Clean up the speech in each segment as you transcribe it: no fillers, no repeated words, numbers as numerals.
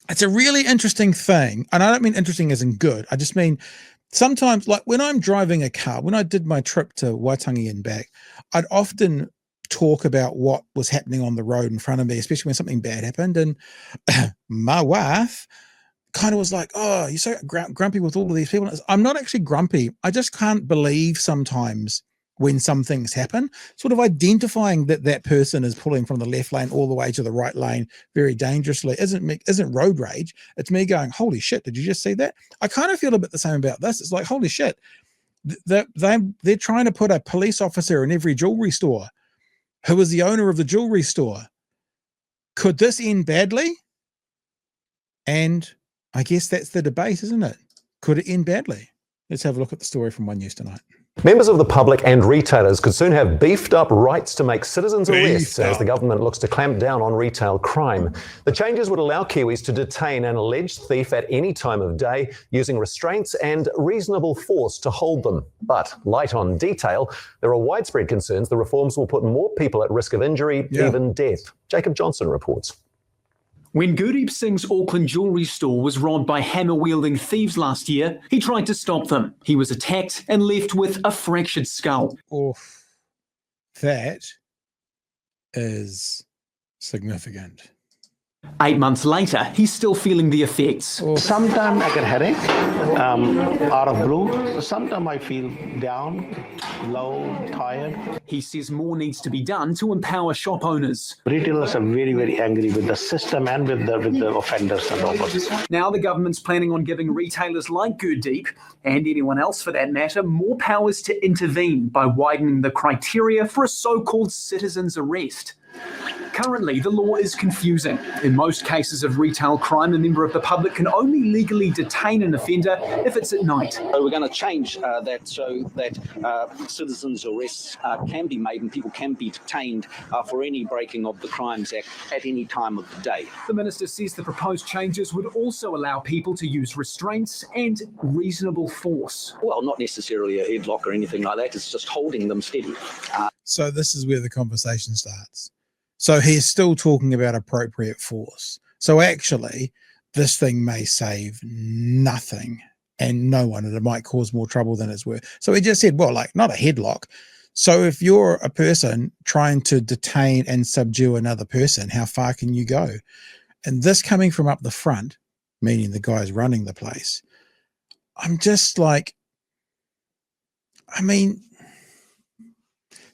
It's a really interesting thing. And I don't mean interesting as in good. I just mean sometimes, like when I'm driving a car, when I did my trip to Waitangi and back, I'd often talk about what was happening on the road in front of me, especially when something bad happened. And my wife kind of was like, "Oh, you're so grumpy with all of these people." I'm not actually grumpy. I just can't believe sometimes when some things happen, sort of identifying that that person is pulling from the left lane all the way to the right lane very dangerously isn't road rage. It's me going, "Holy shit, did you just see that?" I kind of feel a bit the same about this. It's like, holy shit, they're trying to put a police officer in every jewelry store who is the owner of the jewelry store. Could this end badly? And I guess that's the debate, isn't it? Could it end badly? Let's have a look at the story from One News tonight. Members of the public and retailers could soon have beefed up rights to make citizens arrests as the government looks to clamp down on retail crime. The changes would allow Kiwis to detain an alleged thief at any time of day using restraints and reasonable force to hold them. But light on detail, there are widespread concerns the reforms will put more people at risk of injury, even death. Jacob Johnson reports. When Gurdeep Singh's Auckland jewellery store was robbed by hammer-wielding thieves last year, he tried to stop them. He was attacked and left with a fractured skull. Oof. That is significant. 8 months later, he's still feeling the effects. Sometimes I get headache out of blue. Sometimes I feel down, low, tired. He says more needs to be done to empower shop owners. Retailers are very, very angry with the system and with the offenders and robbers. Now the government's planning on giving retailers like Gurdeep, and anyone else for that matter, more powers to intervene by widening the criteria for a so-called citizen's arrest. Currently, the law is confusing. In most cases of retail crime, a member of the public can only legally detain an offender if it's at night. So we're going to change that so that citizens' arrests can be made and people can be detained for any breaking of the Crimes Act at any time of the day. The minister says the proposed changes would also allow people to use restraints and reasonable force. Well, not necessarily a headlock or anything like that. It's just holding them steady. So this is where the conversation starts. So he's still talking about appropriate force. So actually, this thing may save nothing and no one, and it might cause more trouble than it's worth. So he just said, well, like not a headlock. So if you're a person trying to detain and subdue another person, how far can you go? And this coming from up the front, meaning the guy's running the place, I'm just like, I mean,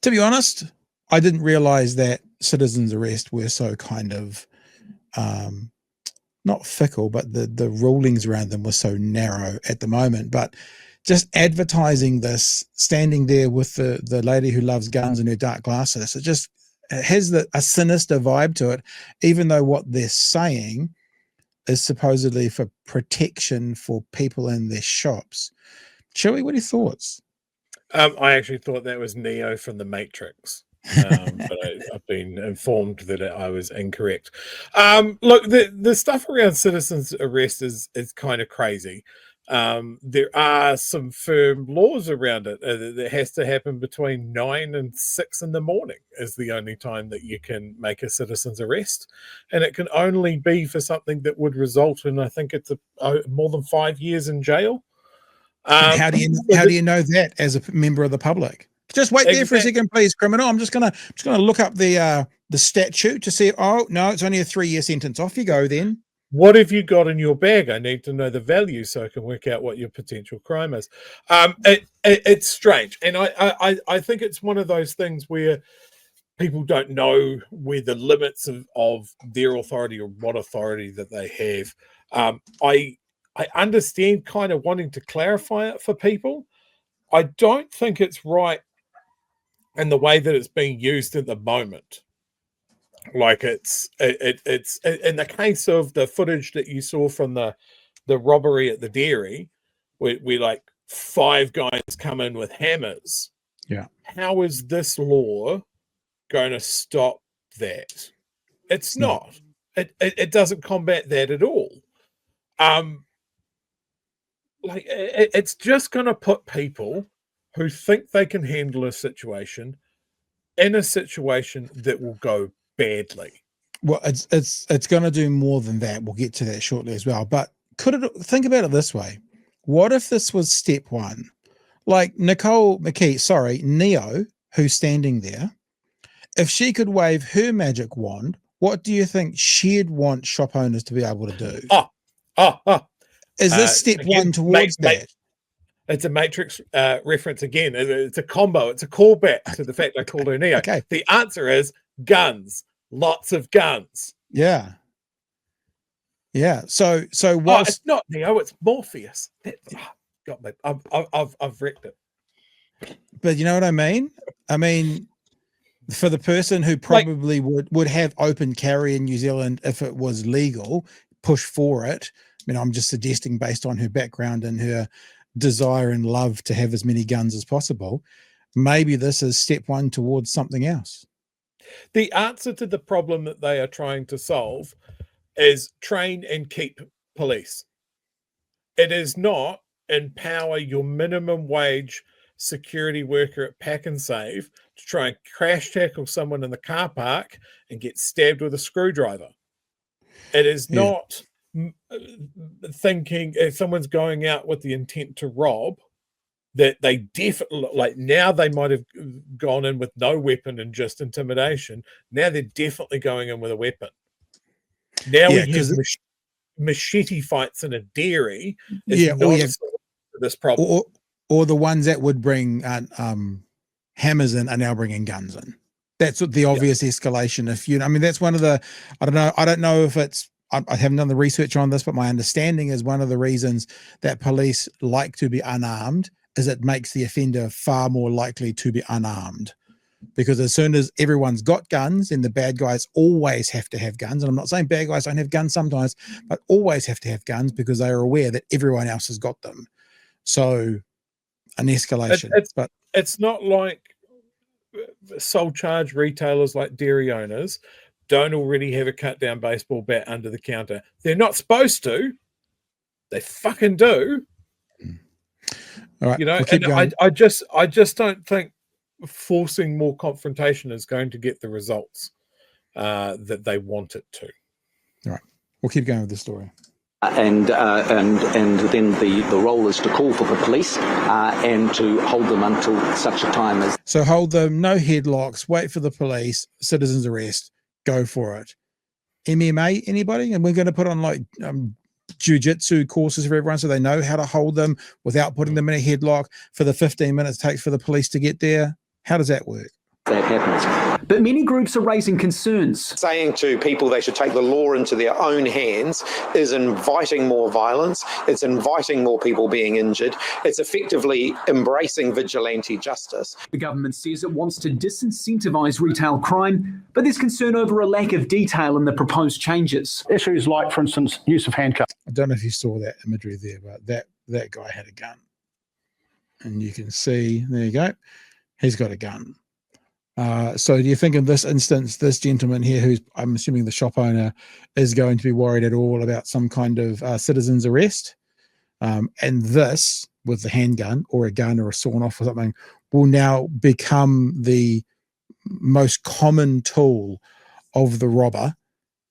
to be honest, I didn't realize that citizens' arrest were so kind of not fickle, but the rulings around them were so narrow at the moment. But just advertising this, standing there with the lady who loves guns and her dark glasses, it has a sinister vibe to it, even though what they're saying is supposedly for protection for people in their shops. Chewie, what are your thoughts? I actually thought that was Neo from the Matrix. But I've been informed that I was incorrect. Look, the stuff around citizens' arrest is kind of crazy. There are some firm laws around it. That has to happen between 9 and 6 in the morning is the only time that you can make a citizen's arrest, and it can only be for something that would result in, I think it's more than 5 years in jail. How do you know that as a member of the public? Just wait there for a second, please, criminal. I'm just gonna look up the statute to see. Oh no, it's only a 3-year sentence. Off you go then. What have you got in your bag? I need to know the value so I can work out what your potential crime is. It's strange, and I think it's one of those things where people don't know where the limits of their authority or what authority that they have. I understand kind of wanting to clarify it for people. I don't think it's right in the way that it's being used at the moment. Like it's in the case of the footage that you saw from the robbery at the dairy, where like 5 guys come in with hammers. Yeah. How is this law going to stop that? It's not. It doesn't combat that at all. Like it's just going to put people who think they can handle a situation in a situation that will go badly. Well, it's going to do more than that. We'll get to that shortly as well. But think about it this way? What if this was step one? Like Neo, who's standing there, if she could wave her magic wand, what do you think she'd want shop owners to be able to do? Is this step one towards that? It's a Matrix reference again. It's a combo. It's a callback to the fact I called her Neo. Okay. The answer is guns. Lots of guns. Yeah. Yeah. So it's not Neo. It's Morpheus. Got me. I've wrecked it. But you know what I mean? I mean, for the person who probably would have open carry in New Zealand if it was legal, push for it. I mean, I'm just suggesting based on her background and her desire and love to have as many guns as possible. Maybe this is step one towards something else. The answer to the problem that they are trying to solve is train and keep police. It is not empower your minimum wage security worker at Pack and Save to try and crash tackle someone in the car park and get stabbed with a screwdriver. It is not thinking if someone's going out with the intent to rob, that they definitely, like now they might have gone in with no weapon and just intimidation. Now they're definitely going in with a weapon. Now we have machete fights in a dairy. This problem. Or the ones that would bring hammers in are now bringing guns in. That's what the obvious escalation. That's one of the, I don't know if it's, I haven't done the research on this, but my understanding is one of the reasons that police like to be unarmed is it makes the offender far more likely to be unarmed. Because as soon as everyone's got guns, and the bad guys always have to have guns, and I'm not saying bad guys don't have guns sometimes, but always have to have guns because they are aware that everyone else has got them. So an escalation. But it's not like sole charge retailers like dairy owners don't already have a cut down baseball bat under the counter. They're not supposed to. They fucking do. All right, and I just don't think forcing more confrontation is going to get the results that they want it to. All right, we'll keep going with the story. And then the role is to call for the police and to hold them until such a time as. So hold them, no headlocks, wait for the police, citizens arrest, go for it. MMA, anybody? And we're going to put on like jiu-jitsu courses for everyone so they know how to hold them without putting them in a headlock for the 15 minutes it takes for the police to get there. How does that work? That happens. But many groups are raising concerns. Saying to people they should take the law into their own hands is inviting more violence. It's inviting more people being injured. It's effectively embracing vigilante justice. The government says it wants to disincentivise retail crime, but there's concern over a lack of detail in the proposed changes. Issues like, for instance, use of handcuffs. I don't know if you saw that imagery there, but that guy had a gun. And you can see, there you go, he's got a gun. So do you think in this instance, this gentleman here, who's I'm assuming the shop owner, is going to be worried at all about some kind of citizen's arrest? And this, with the handgun or a gun or a sawn-off or something, will now become the most common tool of the robber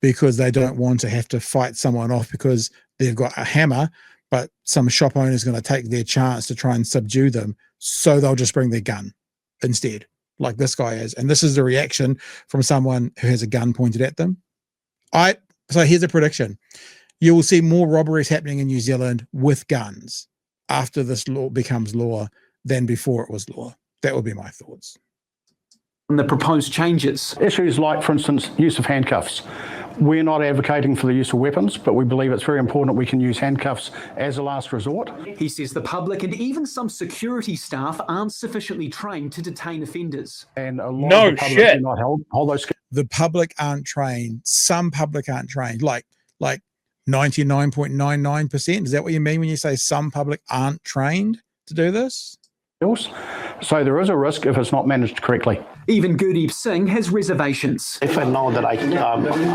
because they don't want to have to fight someone off because they've got a hammer, but some shop owner is going to take their chance to try and subdue them, so they'll just bring their gun instead, like this guy is. And this is the reaction from someone who has a gun pointed at them. So here's a prediction. You will see more robberies happening in New Zealand with guns after this law becomes law than before it was law. That would be my thoughts. And the proposed changes. Issues like, for instance, use of handcuffs. We're not advocating for the use of weapons, but we believe it's very important we can use handcuffs as a last resort. He says the public and even some security staff aren't sufficiently trained to detain offenders. And a lot of the public do not hold those. The public aren't trained. Some public aren't trained, like 99.99%. Is that what you mean when you say some public aren't trained to do this? So there is a risk if it's not managed correctly. Even Gurdeep Singh has reservations. If I know that I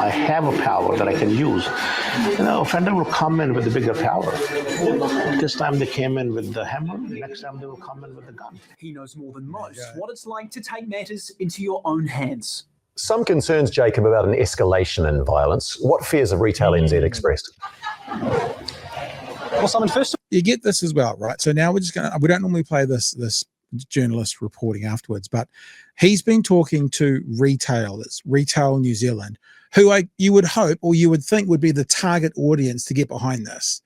have a power that I can use, offender will come in with a bigger power. This time they came in with the hammer. Next time they will come in with the gun. He knows more than most what it's like to take matters into your own hands. Some concerns, Jacob, about an escalation in violence. What fears have Retail NZ expressed? Well, Simon, first You get this as well, right? So now we don't normally play this journalist reporting afterwards, but he's been talking to retailers, Retail New Zealand, who you would hope or you would think would be the target audience to get behind this.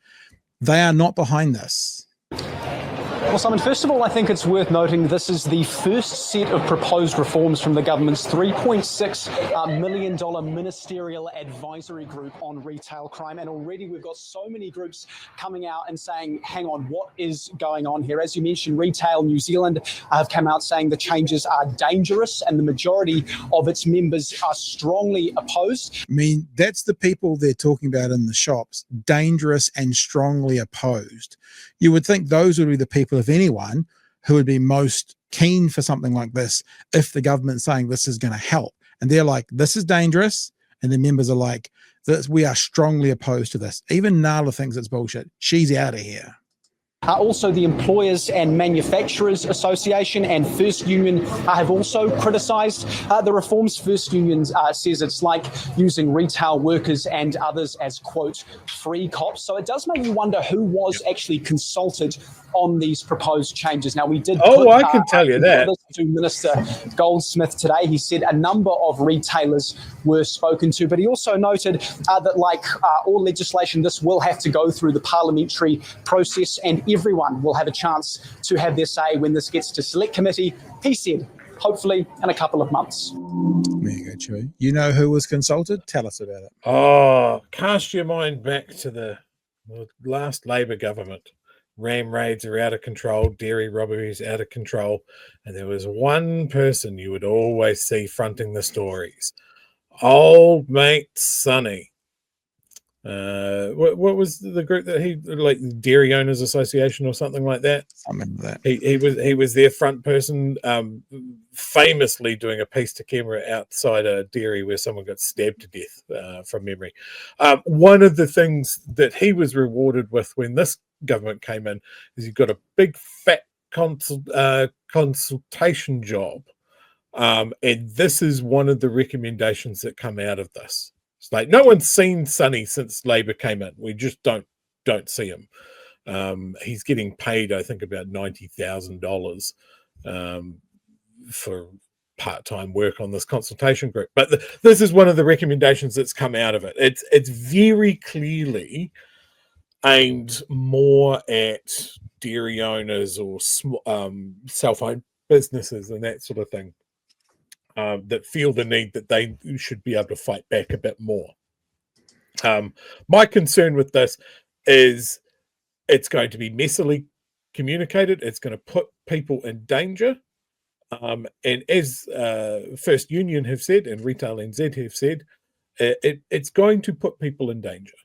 They are not behind this. Well, Simon, first of all, I think it's worth noting this is the first set of proposed reforms from the government's $3.6 million ministerial advisory group on retail crime. And already we've got so many groups coming out and saying, hang on, what is going on here? As you mentioned, Retail New Zealand have come out saying the changes are dangerous and the majority of its members are strongly opposed. I mean, that's the people they're talking about in the shops, dangerous and strongly opposed. You would think those would be the people, if anyone, who would be most keen for something like this if the government's saying this is going to help. And they're like, this is dangerous. And the members are like, we are strongly opposed to this. Even Nala thinks it's bullshit. She's out of here. Also, the Employers and Manufacturers Association and First Union have also criticised the reforms. First Union says it's like using retail workers and others as, quote, free cops. So it does make you wonder who was actually consulted on these proposed changes. Now, we did I can tell you that. To Minister Goldsmith today. He said a number of retailers were spoken to, but he also noted that like all legislation, this will have to go through the parliamentary process and everyone will have a chance to have their say when this gets to select committee, he said, hopefully in a couple of months. There you go, Chewie. You know who was consulted? Tell us about it. Oh, cast your mind back to the last Labor government. Ram raids are out of control, dairy robberies out of control, and there was one person you would always see fronting the stories. Old mate Sonny. What was the group that he, like, Dairy Owners Association or something like that? Something like that. He was their front person, famously doing a piece to camera outside a dairy where someone got stabbed to death, from memory. One of the things that he was rewarded with when this government came in is he got a big fat consultation job, and this is one of the recommendations that come out of this. It's like no one's seen Sonny since Labor came in. We just don't see him. He's getting paid, I think, about $90,000 for part-time work on this consultation group. But this is one of the recommendations that's come out of it. It's very clearly aimed more at dairy owners or self-owned businesses and that sort of thing, that feel the need that they should be able to fight back a bit more. My concern with this is it's going to be messily communicated. It's going to put people in danger. And as First Union have said and Retail NZ have said, it's going to put people in danger.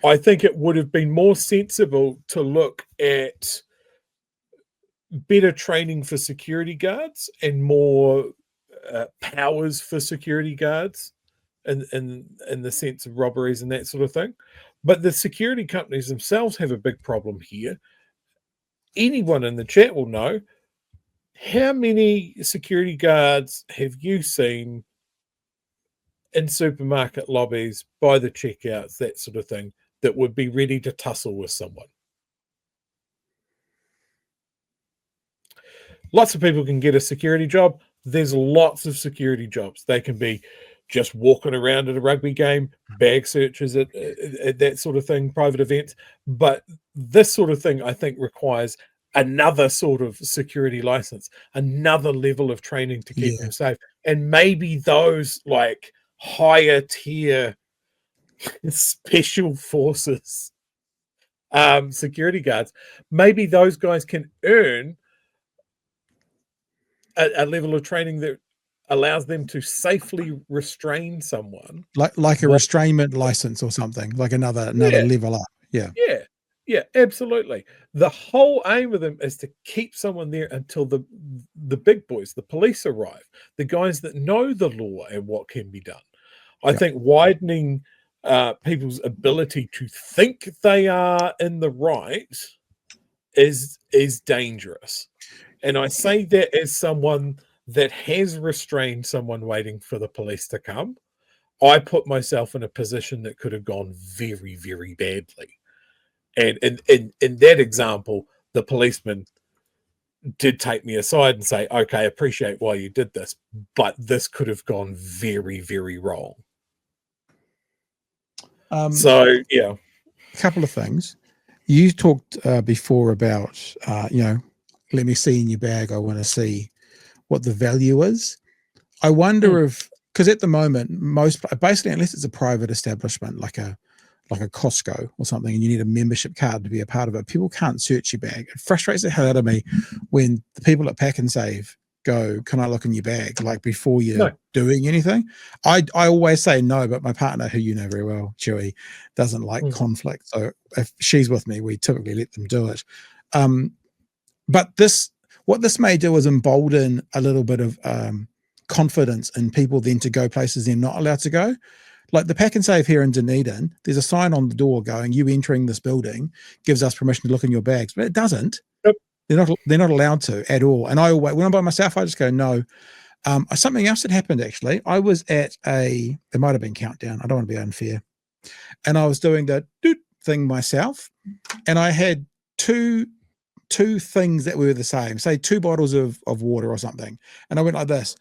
I think it would have been more sensible to look at better training for security guards and more powers for security guards in the sense of robberies and that sort of thing. But the security companies themselves have a big problem here. Anyone in the chat will know, how many security guards have you seen in supermarket lobbies, by the checkouts, that sort of thing, that would be ready to tussle with someone? Lots of people can get a security job. There's lots of security jobs. They can be just walking around at a rugby game, bag searches at that sort of thing, private events. But this sort of thing, I think, requires another sort of security license, another level of training to keep them safe. And maybe those like higher tier special forces security guards, maybe those guys can earn a level of training that allows them to safely restrain someone, like a restrainment license or something, like another level up. Yeah, absolutely. The whole aim of them is to keep someone there until the big boys, the police, arrive, the guys that know the law and what can be done. I think widening people's ability to think they are in the right is dangerous. And I say that as someone that has restrained someone waiting for the police to come, I put myself in a position that could have gone very, very badly. And in that example, the policeman did take me aside and say, okay, appreciate why you did this, but this could have gone very, very wrong. So, yeah. A couple of things. You talked before about, let me see in your bag. I want to see what the value is. I wonder if, because at the moment, basically, unless it's a private establishment like a Costco or something, and you need a membership card to be a part of it, people can't search your bag. It frustrates the hell out of me when the people at Pack and Save go, "Can I look in your bag?" Like before you're doing anything. I always say no, but my partner, who you know very well, Chewie, doesn't like conflict. So if she's with me, we typically let them do it. But what this may do is embolden a little bit of confidence in people then to go places they're not allowed to go. Like the Pack and Save here in Dunedin, there's a sign on the door going, "You entering this building gives us permission to look in your bags," but it doesn't. Nope. They're not allowed to at all. And I always, when I'm by myself, I just go no. Something else that happened actually. I was at it might have been Countdown. I don't want to be unfair, and I was doing the doot thing myself, and I had two things that were the same. Say 2 bottles of water or something, and I went like this.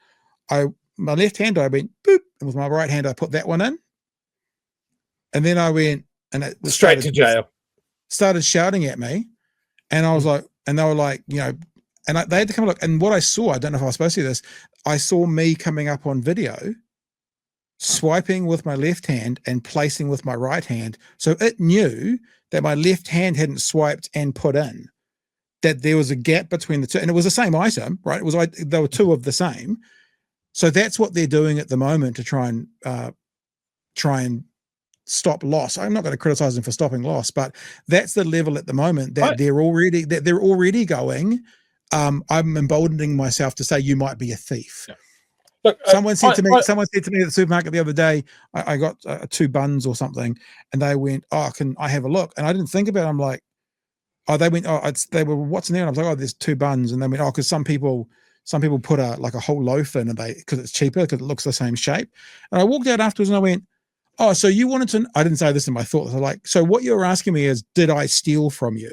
My left hand, I went boop, and with my right hand, I put that one in. And then I went and it straight to jail. Started shouting at me. And I was like, and they were like, and they had to come look. And what I saw, I don't know if I was supposed to see this, I saw me coming up on video, swiping with my left hand and placing with my right hand. So it knew that my left hand hadn't swiped and put in, that there was a gap between the two. And it was the same item, right? It was like there were 2 of the same. So that's what they're doing at the moment to try and stop loss. I'm not going to criticize them for stopping loss, but that's the level at the moment that they're already going. I'm emboldening myself to say you might be a thief. Yeah. Look, someone said to me at the supermarket the other day, I got 2 buns or something, and they went, "Oh, can I have a look?" And I didn't think about it. I'm like, they went, they were, "What's in there?" And I was like, "Oh, there's 2 buns." And they went, "Oh, because some people put a whole loaf in, and because it's cheaper, because it looks the same shape." And I walked out afterwards and I went, "Oh, so you wanted to," I didn't say this in my thoughts. I was like, "So what you're asking me is, did I steal from you?"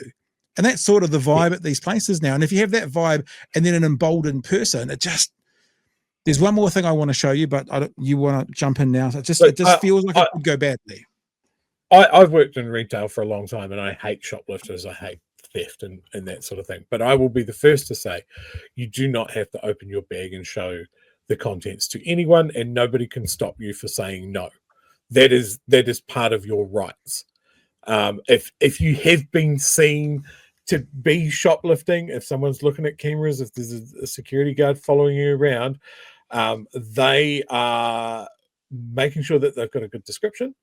And that's sort of the vibe at these places now. And if you have that vibe and then an emboldened person, there's one more thing I want to show you, but you want to jump in now. So it just feels like it could go badly. I've worked in retail for a long time, and I hate shoplifters. I hate theft and that sort of thing. But I will be the first to say, you do not have to open your bag and show the contents to anyone, and nobody can stop you for saying no. That is part of your rights. If you have been seen to be shoplifting, if someone's looking at cameras, if there's a security guard following you around, they are making sure that they've got a good description,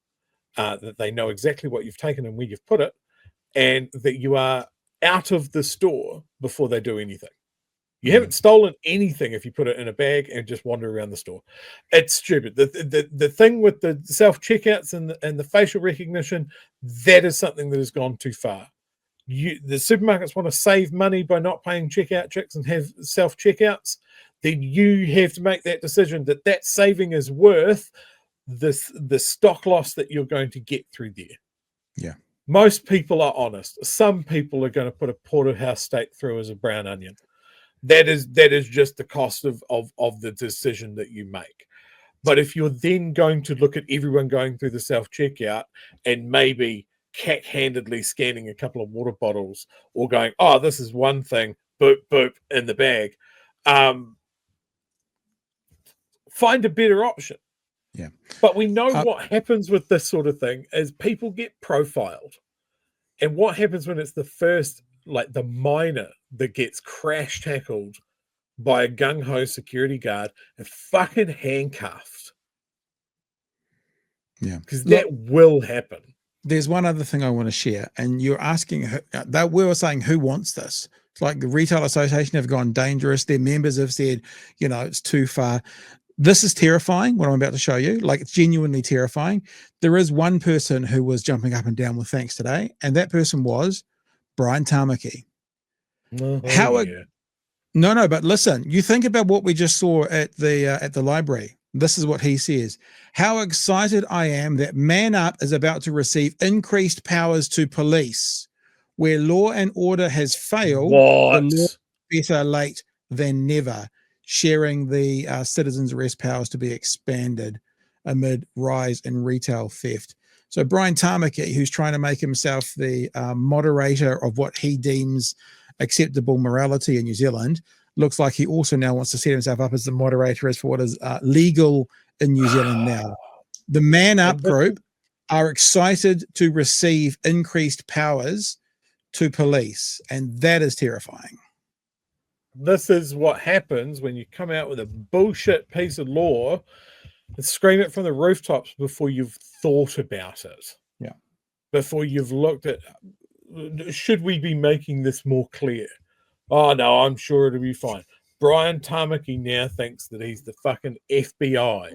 that they know exactly what you've taken and where you've put it, and that you are out of the store before they do anything. You haven't stolen anything if you put it in a bag and just wander around the store. It's stupid. The thing with the self-checkouts and the facial recognition, that is something that has gone too far. The supermarkets want to save money by not paying checkout checks and have self-checkouts. Then you have to make that decision that saving is worth the stock loss that you're going to get through there. Yeah. Most people are honest. Some people are going to put a porterhouse steak through as a brown onion. That is just the cost of the decision that you make. But if you're then going to look at everyone going through the self-checkout and maybe cack-handedly scanning a couple of water bottles or going, "Oh, this is one thing, boop, boop, in the bag," find a better option. Yeah. But we know what happens with this sort of thing is people get profiled. And what happens when it's the first, like the minor that gets crash tackled by a gung-ho security guard and fucking handcuffed? Yeah. Because that will happen. There's one other thing I want to share, and you're asking, that we were saying, who wants this? It's like the Retail Association have gone dangerous. Their members have said, it's too far. This is terrifying, what I'm about to show you. Like, it's genuinely terrifying. There is one person who was jumping up and down with thanks today, and that person was Brian Tamaki. No, but listen, you think about what we just saw at the library. This is what he says. How excited I am that Man Up is about to receive increased powers to police. Where law and order has failed, the law is better late than never. Sharing the citizens' arrest powers to be expanded amid rise in retail theft. So Brian Tamaki, who's trying to make himself the moderator of what he deems acceptable morality in New Zealand, looks like he also now wants to set himself up as the moderator as for what is legal in New Zealand now. The Man Up group are excited to receive increased powers to police, and that is terrifying. This is what happens when you come out with a bullshit piece of law and scream it from the rooftops before you've thought about it. Yeah. Before you've looked at, should we be making this more clear? Oh, no, I'm sure it'll be fine. Brian Tamaki now thinks that he's the fucking FBI.